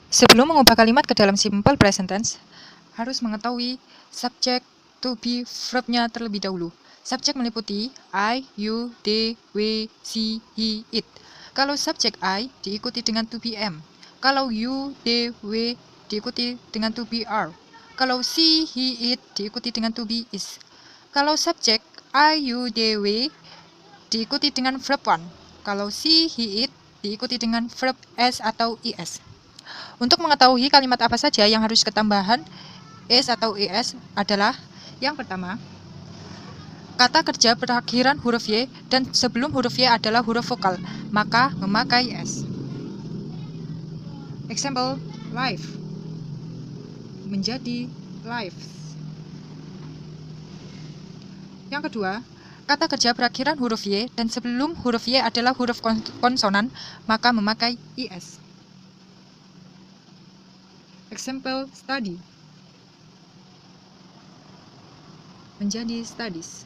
Sebelum mengubah kalimat ke dalam simple present tense, harus mengetahui subjek, to be, verb-nya terlebih dahulu. Subjek meliputi I, you, they, we, she, he, it. Kalau subjek I diikuti dengan to be am. Kalau you, they, we diikuti dengan to be are. Kalau she, he, it diikuti dengan to be is. Kalau subjek I, you, they, we diikuti dengan verb one. Kalau she, he, it diikuti dengan verb s atau is. Untuk mengetahui kalimat apa saja yang harus ketambahan is atau es adalah yang pertama, kata kerja berakhiran huruf Y dan sebelum huruf Y adalah huruf vokal, maka memakai S. Example, life menjadi lives. Yang kedua, kata kerja berakhiran huruf Y dan sebelum huruf Y adalah huruf konsonan, maka memakai IS. Example, study menjadi studies.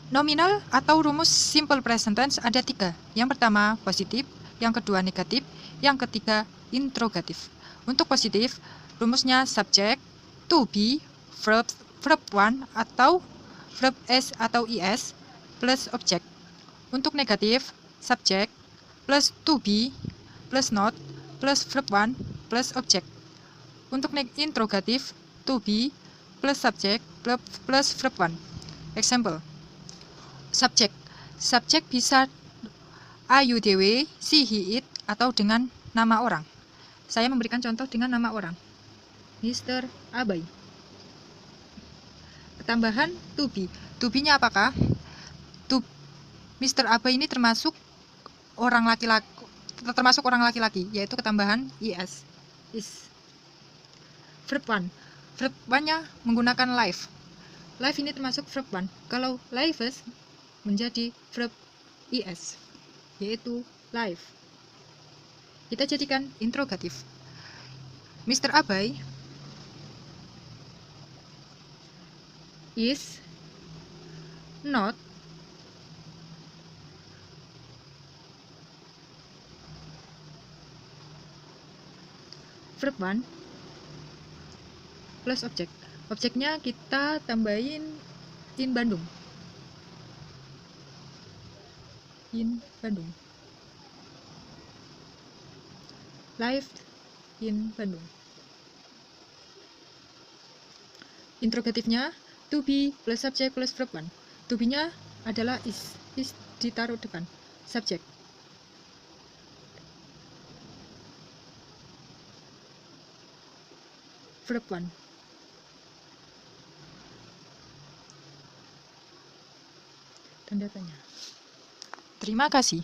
Nominal atau rumus simple present tense ada 3. Yang pertama positif, yang kedua negatif, yang ketiga interrogatif. Untuk positif, rumusnya subject, to be, verb one atau verb s atau is plus object. Untuk negatif, subject plus to be plus not plus verb one plus object. Untuk interrogatif, to be plus subject plus verb one. Example, subjek. Subjek bisa I, you, they, we, she, he, it atau dengan nama orang. Saya memberikan contoh dengan nama orang. Mr. Abai. Tambahan to be. To be-nya apakah? Mr. Abai ini termasuk orang laki-laki, yaitu ketambahan is. Verb one. Verb one-nya menggunakan live. Live ini termasuk verb one. Kalau lives menjadi verb is, yaitu live. Kita jadikan interrogatif. Mr. Abai is not verb one plus objek. Objeknya kita tambahin in Bandung. In Bandung. Live in Bandung. Interrogatifnya to be plus subject plus verb one. To be-nya adalah is ditaruh depan subject. Verb one. Tanda tanya. Terima kasih.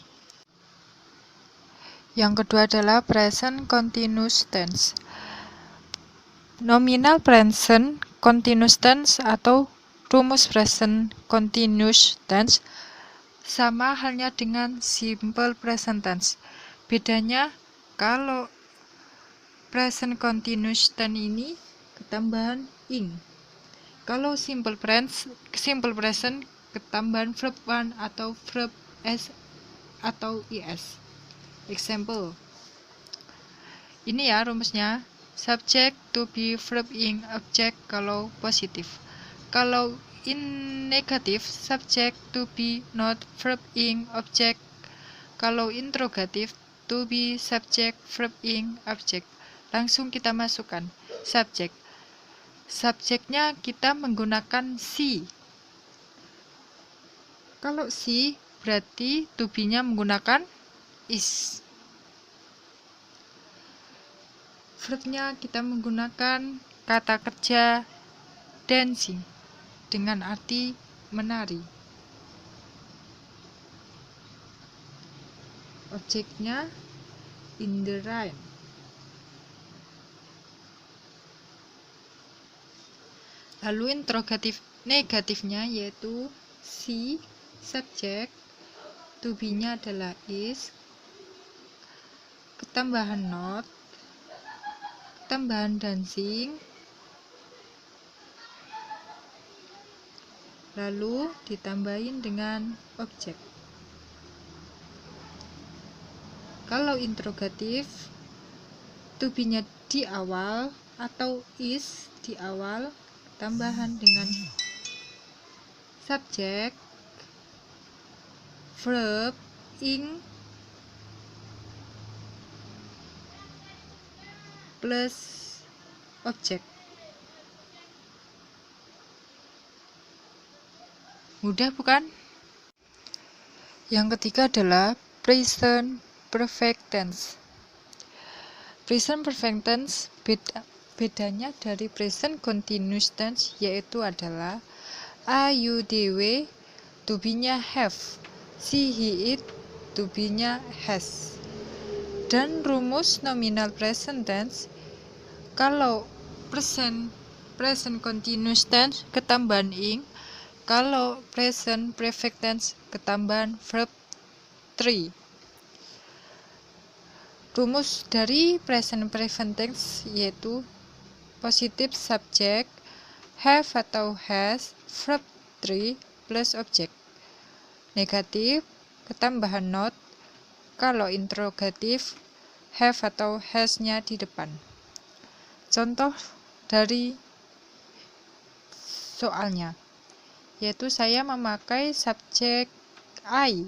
Yang kedua adalah present continuous tense. Nominal present continuous tense atau rumus present continuous tense sama halnya dengan simple present tense. Bedanya kalau present continuous tense ini ketambahan ing. Kalau simple present ketambahan verb one atau verb s atau is. Example, ini ya rumusnya. Subject to be verb ing object kalau positif. Kalau in negatif, subject to be not verb ing object. Kalau interrogatif, to be subject verb ing object. Langsung kita masukkan subject. Subjeknya kita menggunakan she. Kalau she berarti to be-nya menggunakan is. Verb-nya kita menggunakan kata kerja dancing dengan arti menari. Objeknya in the rain. Lalu interrogatif negatifnya yaitu she, subject, to be-nya adalah is, ketambahan not, ketambahan dancing, lalu ditambahin dengan objek. Kalau interrogatif, to be-nya di awal atau is di awal, tambahan dengan subjek, verb, ing, plus objek. Mudah bukan? Yang ketiga adalah present perfect tense. Present perfect tense bedanya dari present continuous tense yaitu adalah a, you, they, we, to be-nya have, she, he, it, to be-nya has. Dan rumus nominal present tense, kalau present continuous tense ketambahan ing, kalau present perfect tense ketambahan verb 3. Rumus dari present perfect tense yaitu positive subject, have atau has, verb 3 plus objek. Negatif, ketambahan not, kalau interrogatif, have atau has-nya di depan. Contoh dari soalnya, yaitu saya memakai subjek I,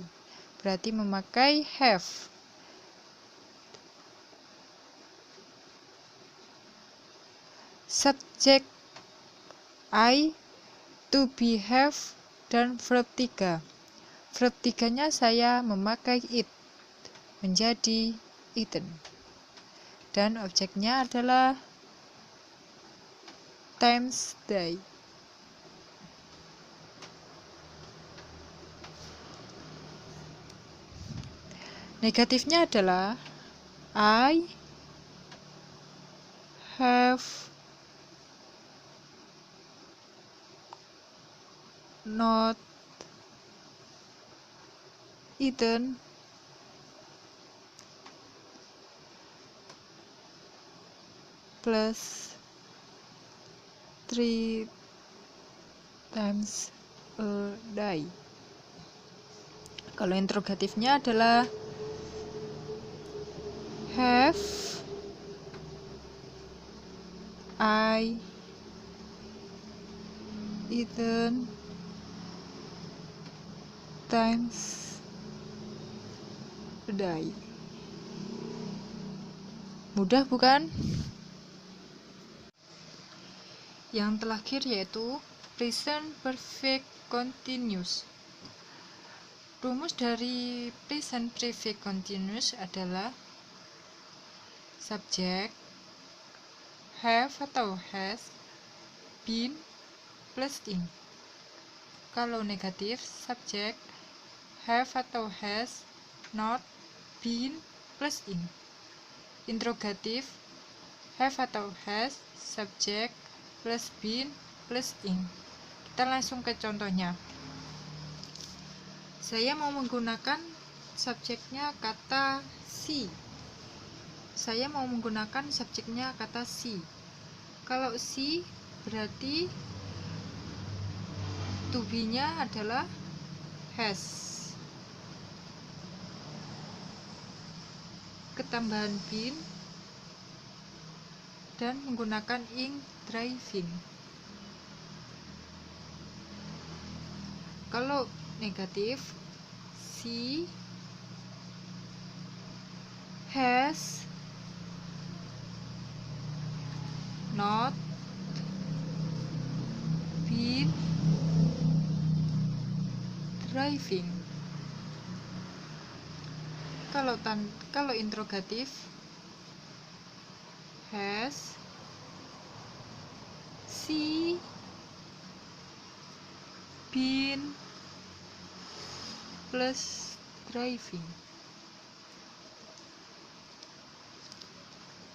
berarti memakai have. Subjek I, to be, have, dan verb 3. Verb 3-nya saya memakai it, menjadi eaten. Dan objeknya adalah times day. Negatifnya adalah I have not eaten plus 3 times a day. Kalau interrogatifnya adalah have I eaten times a day. Mudah bukan? Yang terakhir yaitu present perfect continuous. Rumus dari present perfect continuous adalah subjek, have atau has, been plus ing. Kalau negatif, subjek, have atau has, not, been plus ing. Interrogatif, have atau has, subjek, plus been plus ing. Kita langsung ke contohnya. Saya mau menggunakan subjeknya kata she. Saya mau menggunakan subjeknya kata she. Kalau she berarti to be-nya adalah has. Ketambahan been dan menggunakan ing driving. Kalau negatif, she has not been driving. Kalau interrogatif, has she been plus driving.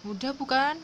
Mudah bukan?